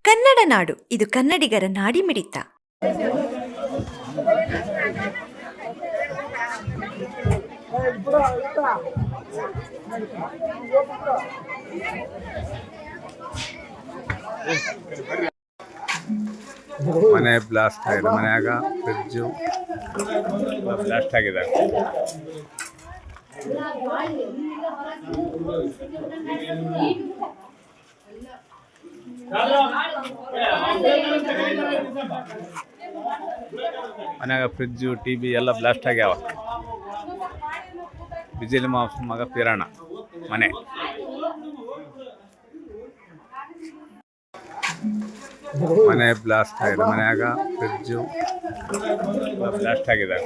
ಕನ್ನಡ ನಾಡು ಇದು ಕನ್ನಡಿಗರ ನಾಡಿಮಿಡಿತ. ಮನೆ ಬ್ಲಾಸ್ಟ್ ಆಗಿದೆ, ಮನೆಯಾಗ ಫ್ರಿಡ್ಜು ಬ್ಲಾಸ್ಟ್ ಆಗಿದೆ. ಮನ್ಯಾಗ ಫ್ರಿಡ್ಜು ಟಿವಿ ಎಲ್ಲ ಬ್ಲಾಸ್ಟ್ ಆಗ್ಯಾವ. ಬಿಜಿಲಿ ಮಗ ಪಿರಾಣ ಮನೆ. ಮನೆ ಬ್ಲಾಸ್ಟ್ ಆಗಿದೆ, ಮನ್ಯಾಗ ಫ್ರಿಡ್ಜು ಬ್ಲಾಸ್ಟ್ ಆಗಿದೆ.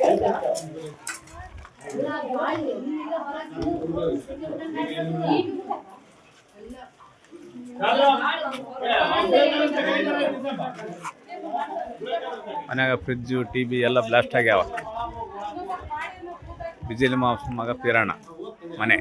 ಮನ್ಯಾಗ ಫ್ರಿಡ್ಜು ಟಿವಿ ಎಲ್ಲ ಬ್ಲಾಸ್ಟ್ ಆಗ್ಯಾವ. ಬಿಜಿಲಿ ಮಗ ಪಿರಾಣ ಮನೆ.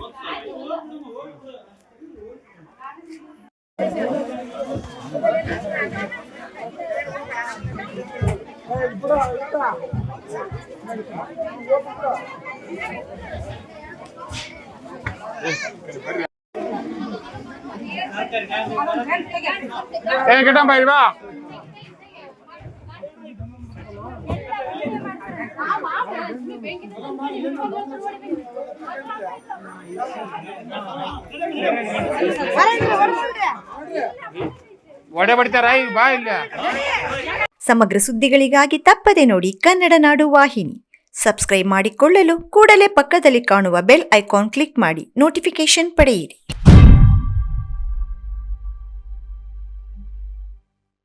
ಸಮಗ್ರ ಸುದ್ದಿಗಳಿಗಾಗಿ ತಪ್ಪದೆ ನೋಡಿ ಕನ್ನಡ ನಾಡು ವಾಹಿನಿ. ಸಬ್ಸ್ಕ್ರೈಬ್ ಮಾಡಿಕೊಳ್ಳಲು ಕೂಡಲೇ ಪಕ್ಕದಲ್ಲಿ ಕಾಣುವ ಬೆಲ್ ಐಕಾನ್ ಕ್ಲಿಕ್ ಮಾಡಿ ನೋಟಿಫಿಕೇಶನ್ ಪಡೆಯಿರಿ.